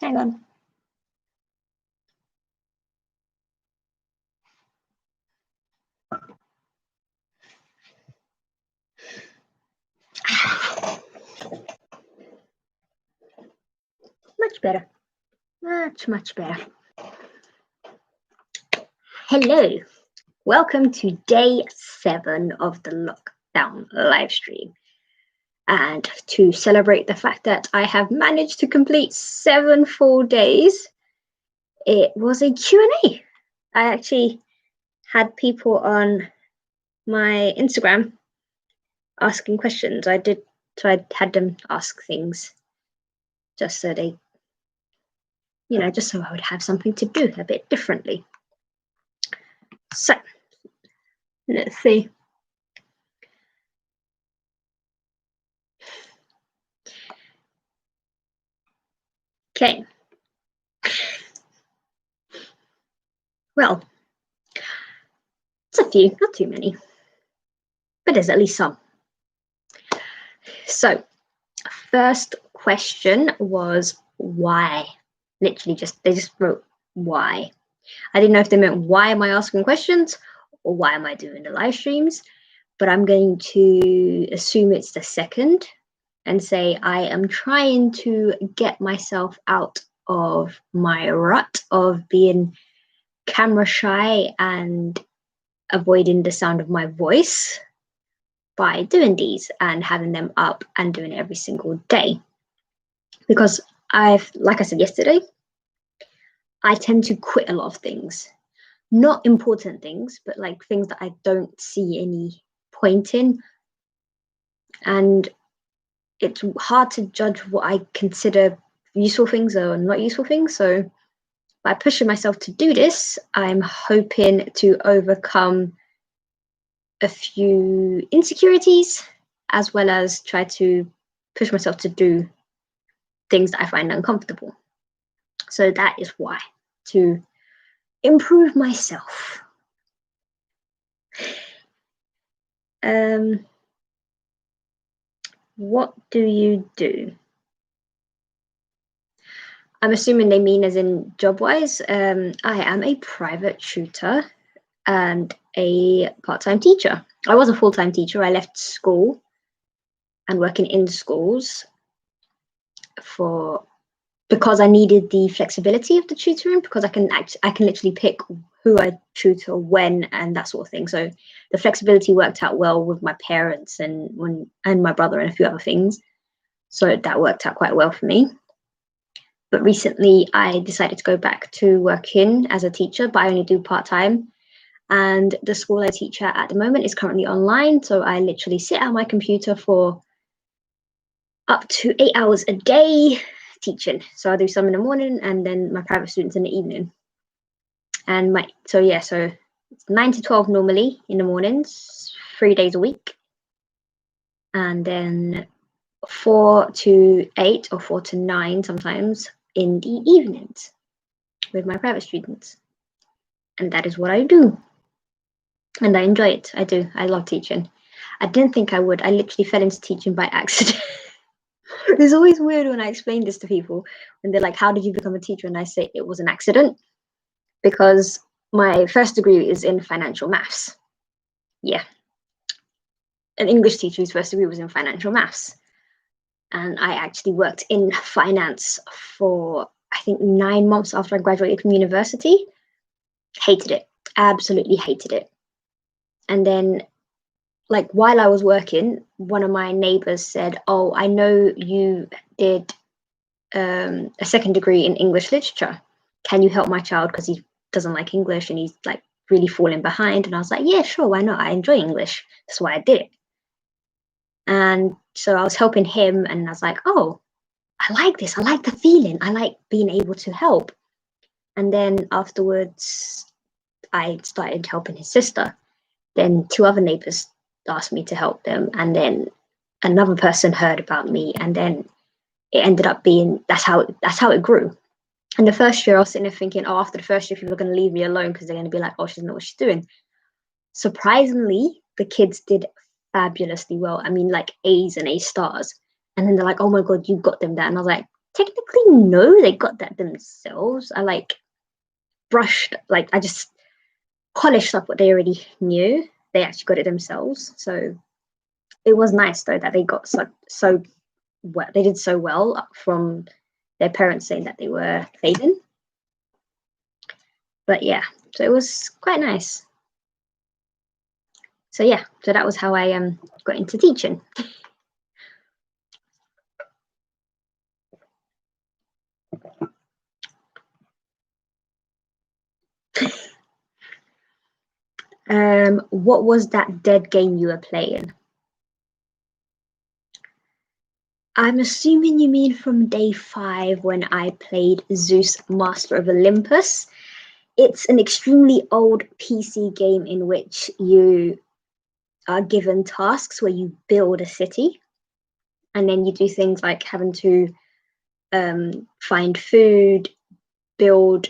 Hang on. Much better. Much better. Hello. Welcome to day 7 of the lockdown live stream. And to celebrate the fact that I have managed to complete 7 full days, it was a Q&A. I actually had people on my Instagram asking questions. I had them ask things just so they, just so I would have something to do a bit differently. So, let's see. Okay. Well, it's a few, not too many, but there's at least some. So, first question was why? Literally they just wrote why. I didn't know if they meant why am I asking questions or why am I doing the live streams, but I'm going to assume it's the second and say I am trying to get myself out of my rut of being camera shy and avoiding the sound of my voice by doing these and having them up and doing it every single day. Because like I said yesterday, I tend to quit a lot of things. Not important things, but like things that I don't see any point in. And it's hard to judge what I consider useful things or not useful things. So by pushing myself to do this, I'm hoping to overcome a few insecurities, as well as try to push myself to do things that I find uncomfortable. So that is why, to improve myself. What do you do? I'm assuming they mean as in job-wise. I am a private tutor and a part-time teacher. I was a full-time teacher. I left school and working in schools because I needed the flexibility of the tutoring, because I can literally pick who I tutor when and that sort of thing. So the flexibility worked out well with my parents and my brother and a few other things. So that worked out quite well for me. But recently I decided to go back to working as a teacher, but I only do part-time. And the school I teach at the moment is currently online. So I literally sit at my computer for up to 8 hours a day teaching. So I do some in the morning and then my private students in the evening. And so it's 9 to 12 normally in the mornings, 3 days a week. And then 4 to 8 or 4 to 9 sometimes in the evenings with my private students. And that is what I do. And I enjoy it. I do. I love teaching. I didn't think I would. I literally fell into teaching by accident. It's always weird when I explain this to people when they're like, how did you become a teacher? And I say it was an accident, because my first degree is in financial maths. Yeah. An English teacher whose first degree was in financial maths. And I actually worked in finance for, I think, 9 months after I graduated from university. Hated it. Absolutely hated it. And then, like, while I was working, one of my neighbors said, oh, I know you did a second degree in English literature. Can you help my child, because he doesn't like English and he's like really falling behind? And I was like, yeah, sure, why not? I enjoy English. That's why I did it. And so I was helping him and I was like, oh, I like this. I like the feeling. I like being able to help. And then afterwards, I started helping his sister. Then 2 other neighbors asked me to help them. And then another person heard about me. And then it ended up being, that's how it grew. And the first year I was sitting there thinking, oh, after the first year, people are going to leave me alone because they're going to be like, oh, she doesn't know what she's doing. Surprisingly, the kids did fabulously well. I mean, like A's and A stars. And then they're like, oh my God, you got them that. And I was like, technically no, they got that themselves. I like brushed, like I just polished up what they already knew. They actually got it themselves. So it was nice though that they got so well. They did so well from their parents saying that they were failing. But yeah, so it was quite nice. So yeah, so that was how I got into teaching. What was that dead game you were playing? I'm assuming you mean from day 5 when I played Zeus Master of Olympus. It's an extremely old PC game in which you are given tasks where you build a city, and then you do things like having to find food, build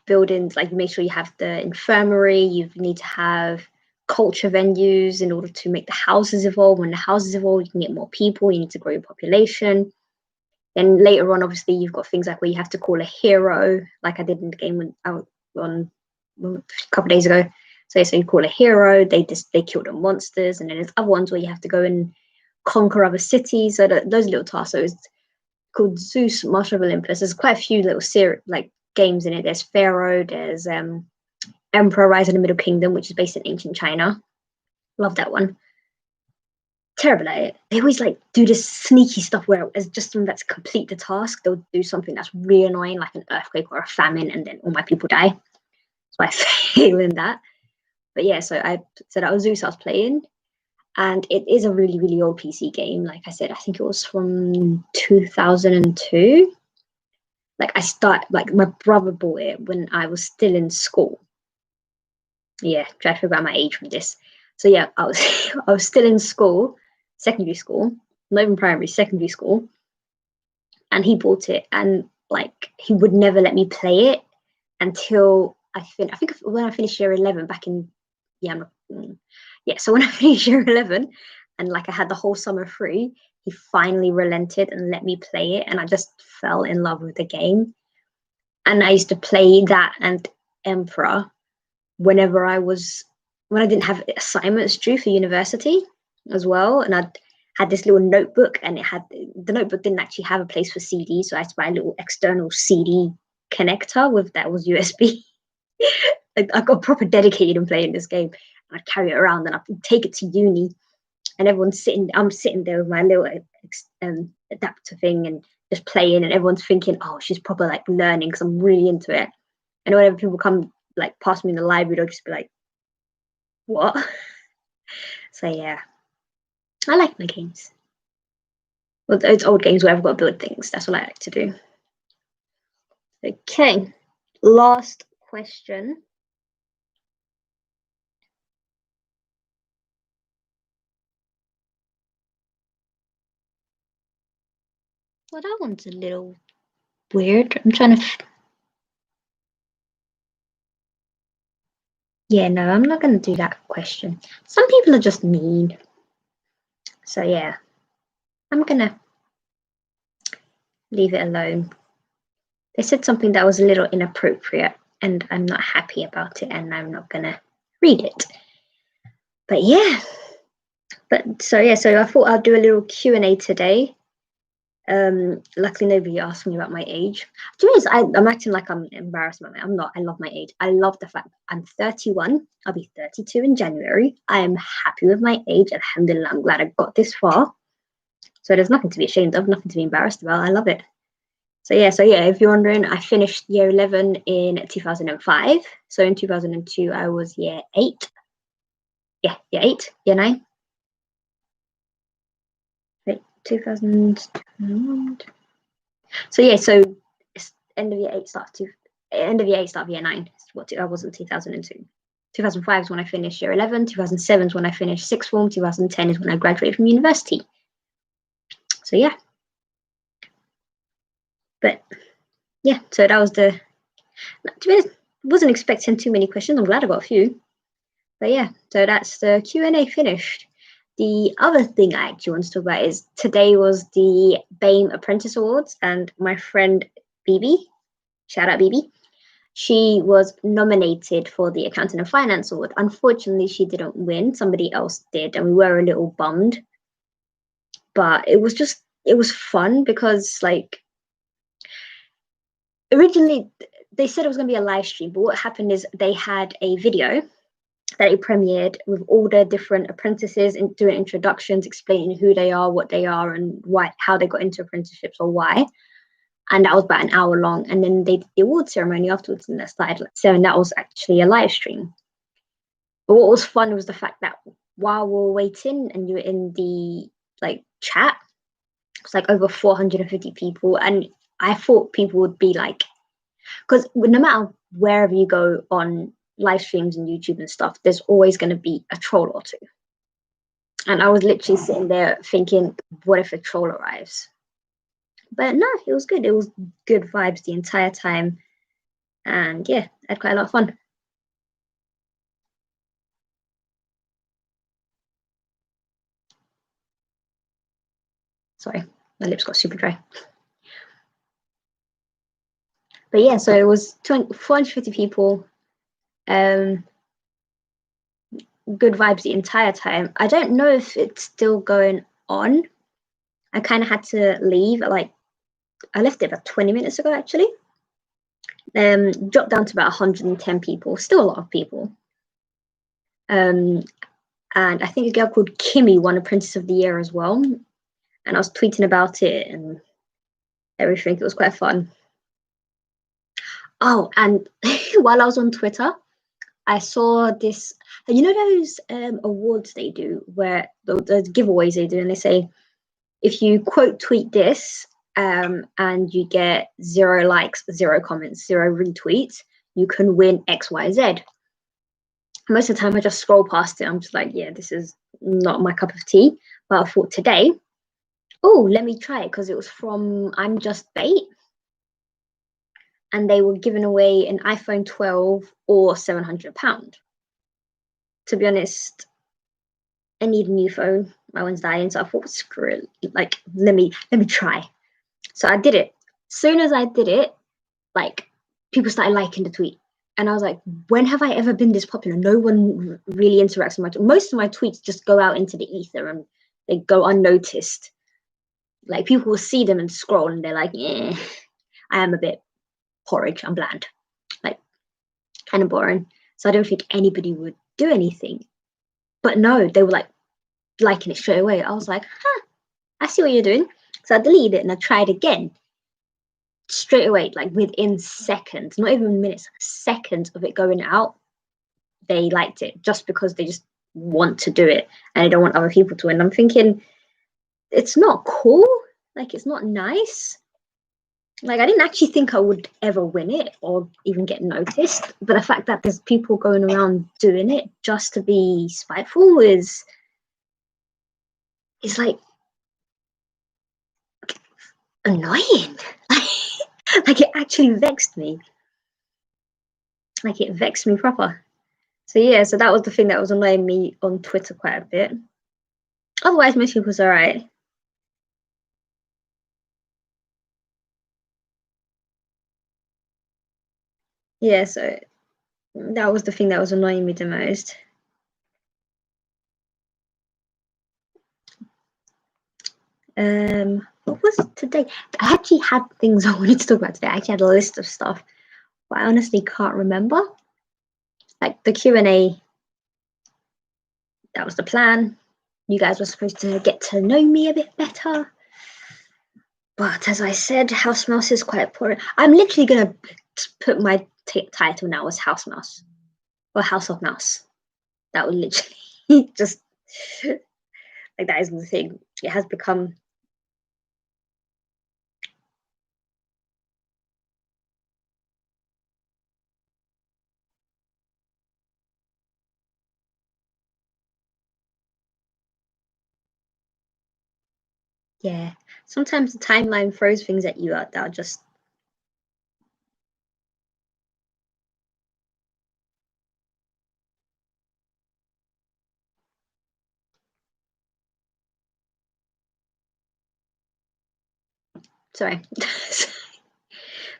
buildings, like you make sure you have the infirmary, you need to have culture venues in order to make the houses evolve. When the houses evolve, you can get more people, you need to grow your population. Then later on, obviously, you've got things like where you have to call a hero, like I did in the game when I was on a couple of days ago. So you call a hero, they kill the monsters, and then there's other ones where you have to go and conquer other cities. So those little tasks. So it's called Zeus Master of Olympus. There's quite a few little games in it. There's Pharaoh, there's Emperor Rise in the Middle Kingdom, which is based in ancient China. Love that one. Terrible at it. They always like do this sneaky stuff where as just something that's complete the task, they'll do something that's really annoying, like an earthquake or a famine, and then all my people die. So I fail in that. But yeah, so that was Zeus I was playing, and it is a really, really old PC game. Like I said, I think it was from 2002. Like my brother bought it when I was still in school. Yeah, try to figure out my age from this. So yeah, I was still in school, secondary school, not even primary, secondary school, and he bought it, and like he would never let me play it until I think when I finished year 11 back in so when I finished year 11 and like I had the whole summer free, he finally relented and let me play it, and I just fell in love with the game. And I used to play that and Emperor when I didn't have assignments due for university as well. And I had this little notebook, and the notebook didn't actually have a place for CD, so I had to buy a little external CD connector that was USB. I got proper dedicated in playing this game. And I'd carry it around and I'd take it to uni, and I'm sitting there with my little adapter thing and just playing, and everyone's thinking, oh, she's probably like learning because I'm really into it. And whenever people come like past me in the library, they'll just be like, what? So yeah, I like my games. Well, those old games where I've got to build things, that's what I like to do. Okay, last question. Well, that one's a little weird. I'm trying to... Yeah, no, I'm not going to do that question. Some people are just mean. So yeah, I'm going to leave it alone. They said something that was a little inappropriate, and I'm not happy about it, and I'm not going to read it. But yeah. So I thought I'll do a little Q&A today. Luckily nobody asked me about my age. To be honest, I'm acting like I'm embarrassed about it. I'm not. I love my age. I love the fact I'm 31. I'll be 32 in January. I am happy with my age. Alhamdulillah, I'm glad I got this far. So there's nothing to be ashamed of, nothing to be embarrassed about. I love it. So yeah, if you're wondering, I finished year 11 in 2005. So in 2002, I was year 8. Yeah, year 8, year 9. 2000. So end of year 8 start of year 9. What I was in 2002. 2005 is when I finished year 11. 2007 is when I finished sixth form. 2010 is when I graduated from university. So yeah. But yeah, so that was to be honest, wasn't expecting too many questions. I'm glad I got a few. But yeah, so that's the Q&A finished. The other thing I actually want to talk about is today was the BAME Apprentice Awards, and my friend BB, shout out BB, she was nominated for the Accounting and Finance Award. Unfortunately, she didn't win. Somebody else did, and we were a little bummed. But it was fun because, like, originally they said it was going to be a live stream, but what happened is they had a video that they premiered with all the different apprentices and doing introductions, explaining who they are, what they are, and why, how they got into apprenticeships or why. And that was about an hour long. And then they did the award ceremony afterwards, and that started like 7. That was actually a live stream. But what was fun was the fact that while we were waiting and you were in the like chat, it's like over 450 people. And I thought people would be like, because no matter wherever you go on live streams and YouTube and stuff, there's always going to be a troll or two. And I was literally sitting there thinking, what if a troll arrives? But no, it was good. It was good vibes the entire time. And yeah, I had quite a lot of fun. Sorry, my lips got super dry. But yeah, so it was 450 people. Good vibes the entire time. I don't know if it's still going on. I kind of had to leave at like, I left it about 20 minutes ago actually. Dropped down to about 110 people, still a lot of people. And I think a girl called Kimmy won Apprentice of the Year as well. And I was tweeting about it and everything. It was quite fun. Oh, and while I was on Twitter, I saw this, you know those awards they do where the giveaways they do, and they say, if you quote tweet this and you get 0 likes, 0 comments, 0 retweets, you can win XYZ. Most of the time I just scroll past it. I'm just like, yeah, this is not my cup of tea. But I thought today, oh, let me try it, because it was from I'm Just Bait. And they were giving away an iPhone 12 or £700. To be honest, I need a new phone. My one's dying, so I thought, screw it. Like, let me try. So I did it. As soon as I did it, like, people started liking the tweet. And I was like, when have I ever been this popular? No one really interacts with my most of my tweets just go out into the ether and they go unnoticed. Like, people will see them and scroll and they're like, yeah, I am a bit porridge. I'm bland. Like, kind of boring. So I don't think anybody would do anything. But no, they were like liking it straight away. I was like, I see what you're doing. So I deleted it and I tried again. Straight away, like within seconds, not even minutes, seconds of it going out, they liked it, just because they just want to do it and they don't want other people to win. I'm thinking, it's not cool. Like, it's not nice. Like, I didn't actually think I would ever win it or even get noticed. But the fact that there's people going around doing it just to be spiteful is like annoying. Like, it actually vexed me. Like, it vexed me proper. So yeah, so that was the thing that was annoying me on Twitter quite a bit. Otherwise, most people's alright. Yeah, so that was the thing that was annoying me the most. What was today? I actually had things I wanted to talk about today. I actually had a list of stuff, but I honestly can't remember. Like the Q&A, that was the plan. You guys were supposed to get to know me a bit better. But as I said, House Mouse is quite boring. I'm literally going to put my title now as House Mouse or House of Mouse. That would literally just, like, that is the thing. It has become. Yeah, sometimes the timeline throws things at you that are just. Sorry.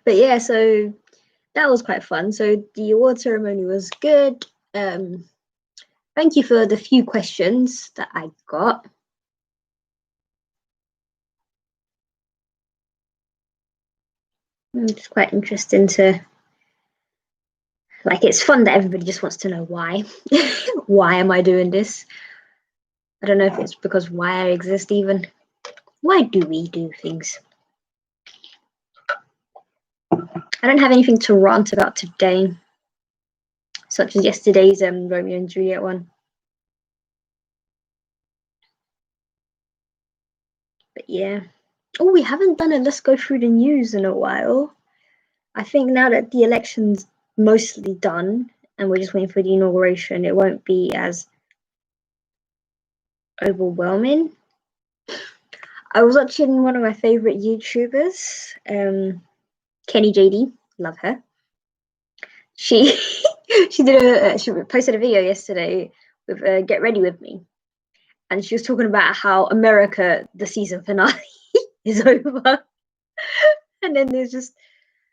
But yeah, so that was quite fun. So the award ceremony was good. Thank you for the few questions that I got. It's quite interesting to, like, it's fun that everybody just wants to know why. Why am I doing this? I don't know if it's because why I exist even. Why do we do things? I don't have anything to rant about today, such as yesterday's Romeo and Juliet one. But yeah. Oh, we haven't done a let's go through the news in a while. I think now that the election's mostly done and we're just waiting for the inauguration, it won't be as overwhelming. I was watching one of my favorite YouTubers, Kenny JD, love her. She she posted a video yesterday with Get Ready With Me, and she was talking about how America, the season finale is over, and then there's just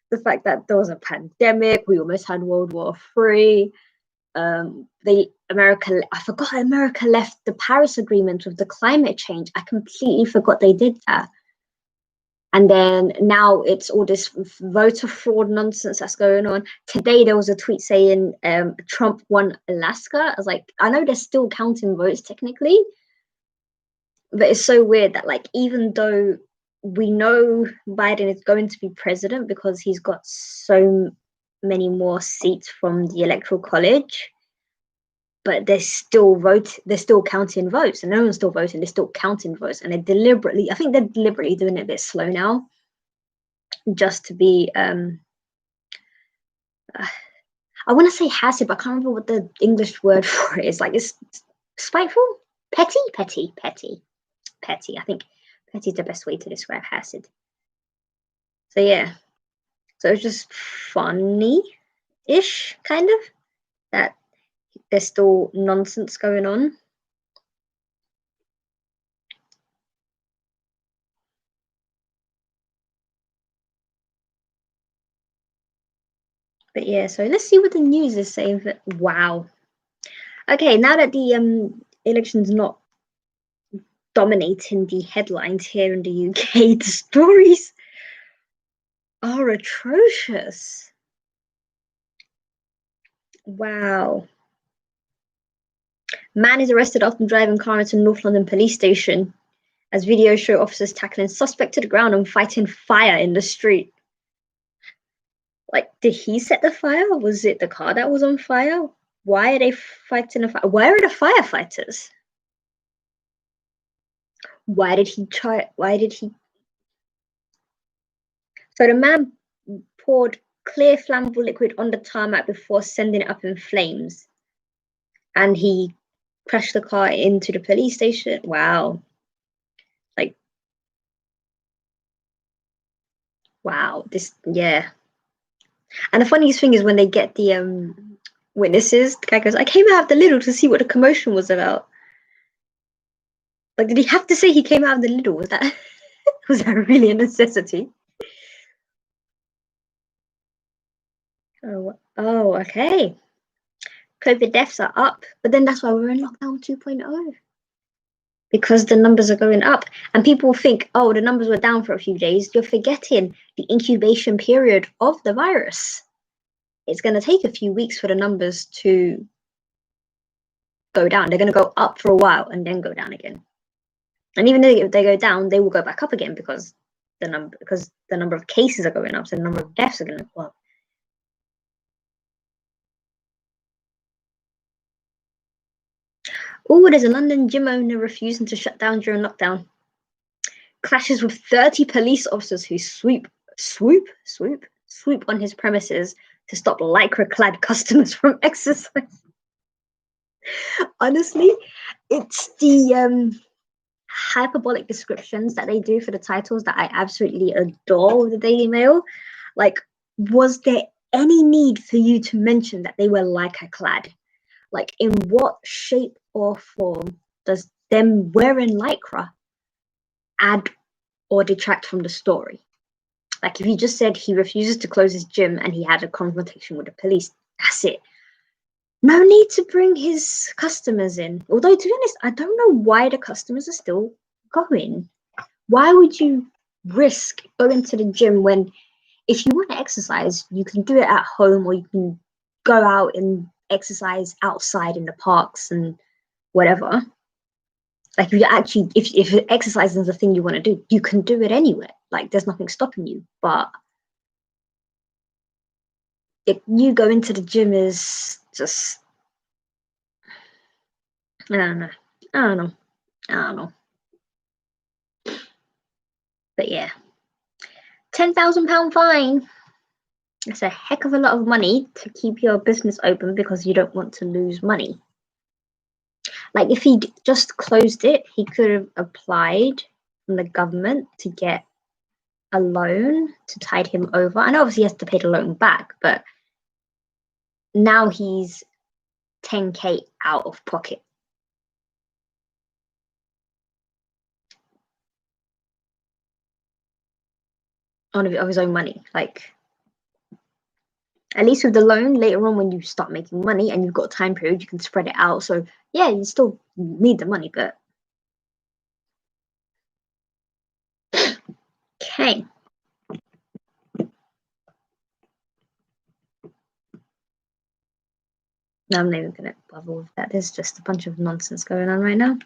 the fact that there was a pandemic, we almost had World War III. I forgot America left the Paris Agreement with the climate change. I completely forgot they did that. And then now it's all this voter fraud nonsense that's going on. Today there was a tweet saying Trump won Alaska. I was like, I know they're still counting votes technically, but it's so weird that, like, even though we know Biden is going to be president because he's got so many more seats from the Electoral College, but they're still counting votes, and no one's still voting, they're still counting votes, and I think they're deliberately doing it a bit slow now, just to be I want to say hassid, but I can't remember what the English word for it is. Like, it's spiteful, petty. I think petty is the best way to describe hassid. So yeah, so it's just funny-ish, kind of, that there's still nonsense going on. But yeah, so let's see what the news is saying. Wow. Okay, now that the election's not dominating the headlines here in the UK, the stories are atrocious. Wow. Man is arrested after driving car into North London police station, as videos show officers tackling suspect to the ground and fighting fire in the street. Like, did he set the fire? Was it the car that was on fire? Why are they fighting a fire? Where are the firefighters? Why did he? So the man poured clear flammable liquid on the tarmac before sending it up in flames, and he crashed the car into the police station. Wow. Like, wow. Yeah. And the funniest thing is when they get the witnesses, the guy goes, I came out of the Lidl to see what the commotion was about. Like, did he have to say he came out of the Lidl? Was that really a necessity? Oh, okay. COVID deaths are up, but then that's why we're in lockdown 2.0. Because the numbers are going up, and people think, oh, the numbers were down for a few days. You're forgetting the incubation period of the virus. It's going to take a few weeks for the numbers to go down. They're going to go up for a while and then go down again. And even if they go down, they will go back up again because the number of cases are going up, so the number of deaths are going to go up. Oh, there's a London gym owner refusing to shut down during lockdown. Clashes with 30 police officers who swoop on his premises to stop lycra-clad customers from exercise. Honestly, it's the hyperbolic descriptions that they do for the titles that I absolutely adore with the Daily Mail. Like, was there any need for you to mention that they were lycra-clad? Like, in what shape or form does them wearing lycra add or detract from the story? Like if he just said he refuses to close his gym and he had a confrontation with the police, that's it. No need to bring his customers in. Although, to be honest, I don't know why the customers are still going. Why would you risk going to the gym when, if you want to exercise, you can do it at home or you can go out and exercise outside in the parks and whatever. Like if you actually, if exercise is the thing you want to do, you can do it anywhere. Like there's nothing stopping you. But if you go into the gym is just, I don't know. I don't know. I don't know. But yeah, £10,000 fine. It's a heck of a lot of money to keep your business open because you don't want to lose money. Like if he just closed it, he could have applied from the government to get a loan to tide him over. And obviously he has to pay the loan back, but now he's 10K out of pocket. Of his own money. Like at least with the loan, later on when you start making money and you've got a time period, you can spread it out. So yeah, you still need the money, but okay. No, I'm not even gonna bother with that. There's just a bunch of nonsense going on right now.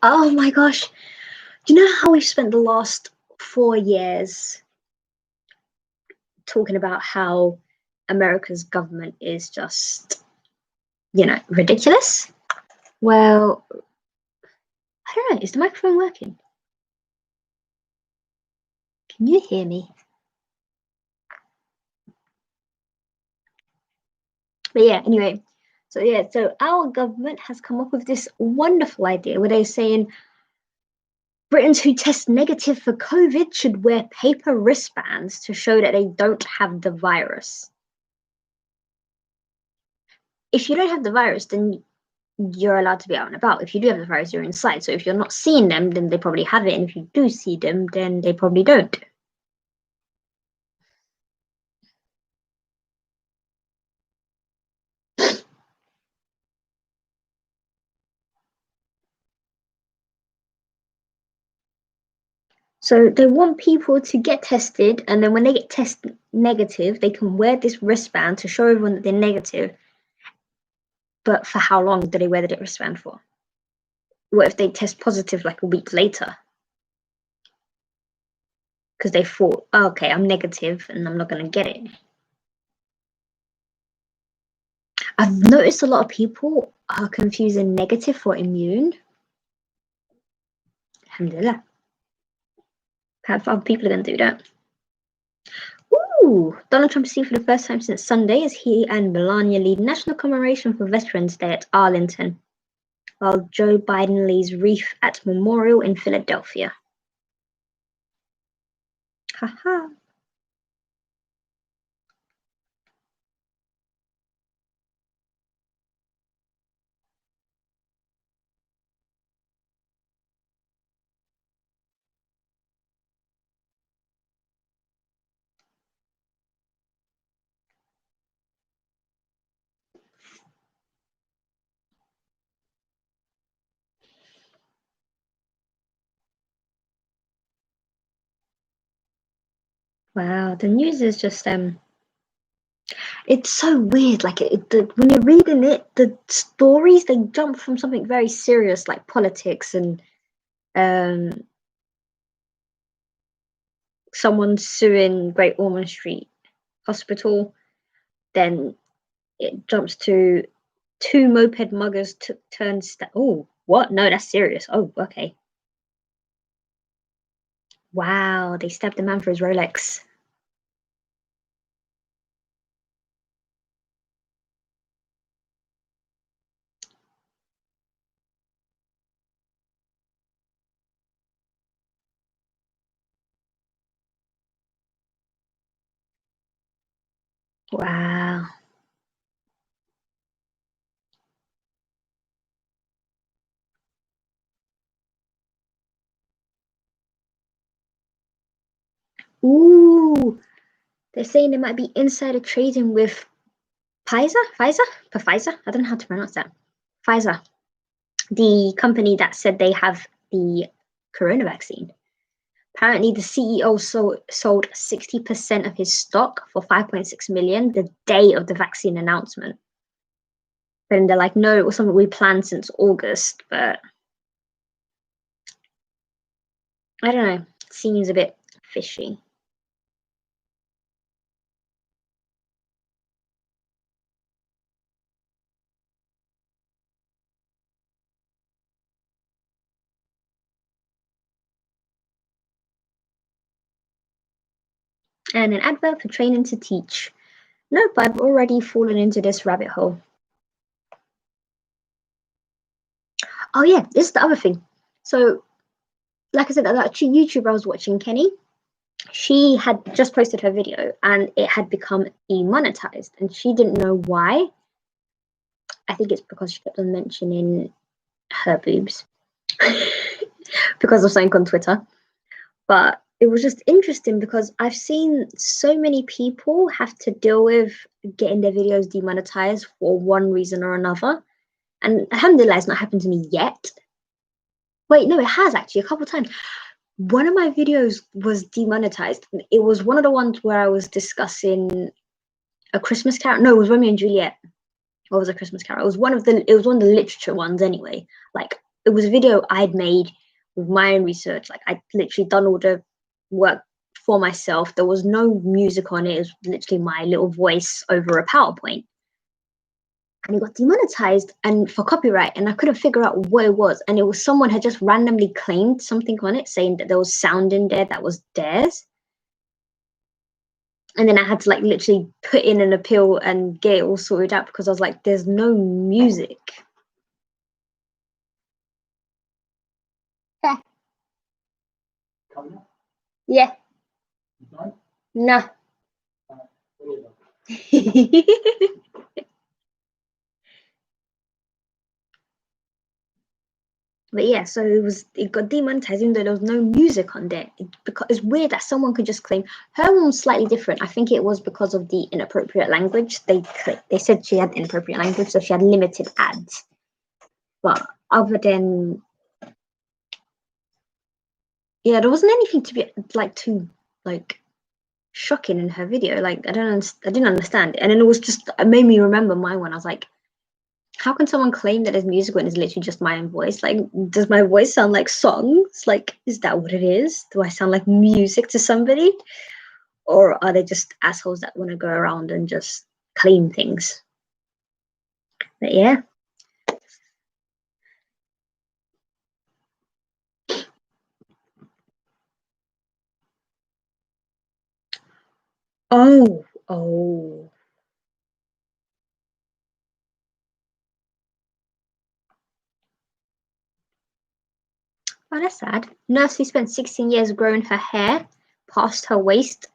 Oh my gosh. Do you know how we've spent the last 4 years talking about how America's government is just, ridiculous? Well, I don't know. Is the microphone working? Can you hear me? But yeah, anyway. So our government has come up with this wonderful idea where they're saying Britons who test negative for COVID should wear paper wristbands to show that they don't have the virus. If you don't have the virus, then you're allowed to be out and about. If you do have the virus, you're inside. So if you're not seeing them, then they probably have it. And if you do see them, then they probably don't. So they want people to get tested, and then when they get tested negative, they can wear this wristband to show everyone that they're negative. But for how long do they wear the wristband for? What if they test positive like a week later? Because they thought, oh, okay, I'm negative and I'm not going to get it. I've noticed a lot of people are confusing negative for immune. Alhamdulillah. Perhaps other people are going to do that. Ooh, Donald Trump received for the first time since Sunday as he and Melania lead national commemoration for Veterans Day at Arlington, while Joe Biden lays wreath at Memorial in Philadelphia. Haha. Wow, the news is just it's so weird. Like when you're reading it, the stories they jump from something very serious like politics and um someone suing Great Ormond Street Hospital, then it jumps to two moped muggers turned. Oh, what? No, that's serious. Oh, okay. Wow, they stabbed the man for his Rolex. Wow. Ooh, they're saying there might be insider trading with Pfizer. I don't know how to pronounce that. Pfizer, the company that said they have the corona vaccine. Apparently, the CEO sold 60% of his stock for 5.6 million the day of the vaccine announcement. Then they're like, no, it was something we planned since August, but I don't know. It seems a bit fishy. And an advert for training to teach. Nope, I've already fallen into this rabbit hole. Oh yeah, this is the other thing. So, like I said, that YouTuber I was watching, Kenny, she had just posted her video and it had become demonetized, and she didn't know why. I think it's because she kept on mentioning her boobs because of something on Twitter. But it was just interesting because I've seen so many people have to deal with getting their videos demonetized for one reason or another. And alhamdulillah, it's not happened to me yet. Wait, no, it has actually a couple of times. One of my videos was demonetized. It was one of the ones where I was discussing A Christmas Carol. No, it was Romeo and Juliet. What was A Christmas Carol? It was one of the literature ones anyway. Like, it was a video I'd made with my own research. Like, I'd literally done all the work for myself. There was no music on it. It was literally my little voice over a PowerPoint. And it got demonetized and for copyright, and I couldn't figure out what it was. And it was someone had just randomly claimed something on it, saying that there was sound in there that was theirs. And then I had to like literally put in an appeal and get it all sorted out because I was like, there's no music. Yeah. No. But yeah, so it got demonetized even though there was no music on there. Because it's weird that someone could just claim her one was slightly different. I think it was because of the inappropriate language. They said she had inappropriate language, so she had limited ads. But other than yeah, there wasn't anything to be like too like shocking in her video. Like I didn't understand it. And then it made me remember my one. I was like, how can someone claim that it's music when it's literally just my own voice? Like, does my voice sound like songs? Like, is that what it is? Do I sound like music to somebody? Or are they just assholes that want to go around and just claim things? But yeah. Oh. Oh, that's sad. Nurse who spent 16 years growing her hair past her waist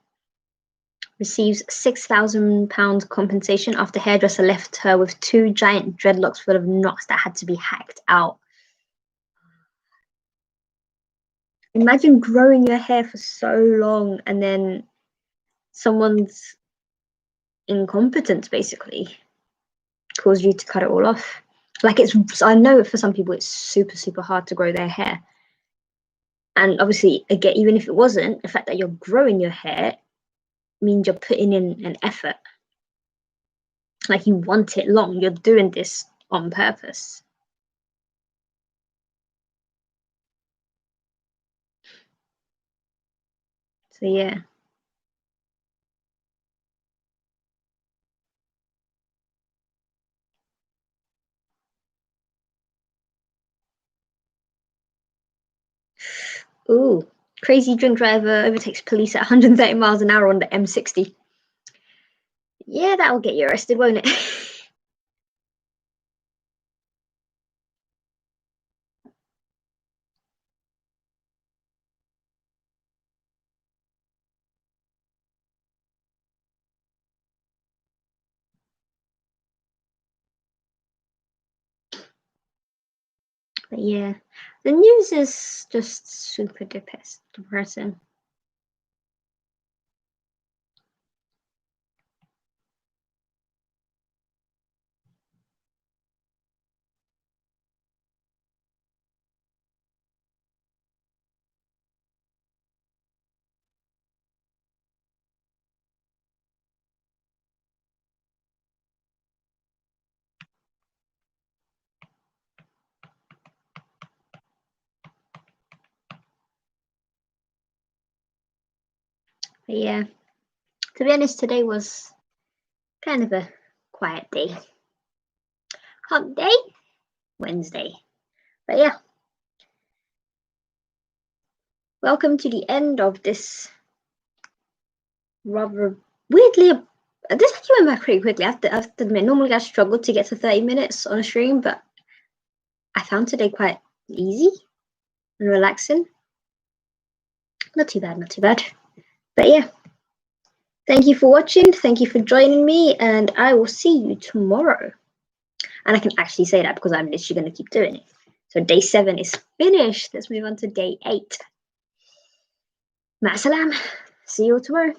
receives £6,000 compensation after hairdresser left her with two giant dreadlocks full of knots that had to be hacked out. Imagine growing your hair for so long and then someone's incompetence basically caused you to cut it all off. Like I know for some people it's super, super hard to grow their hair. And obviously, again, even if it wasn't, the fact that you're growing your hair means you're putting in an effort. Like you want it long, you're doing this on purpose. So yeah. Ooh, crazy drink driver overtakes police at 130 miles an hour on the M60. Yeah, that will get you arrested, won't it? But yeah, the news is just super depressing. But yeah, to be honest, today was kind of a quiet day. Hump day, Wednesday. But yeah, welcome to the end of this rather weirdly. This actually went by pretty quickly. I have to admit, normally I struggle to get to 30 minutes on a stream, but I found today quite easy and relaxing. Not too bad, not too bad. But yeah, thank you for watching. Thank you for joining me, and I will see you tomorrow. And I can actually say that because I'm literally going to keep doing it. So day 7 is finished. Let's move on to day 8. Ma'asalam. See you all tomorrow.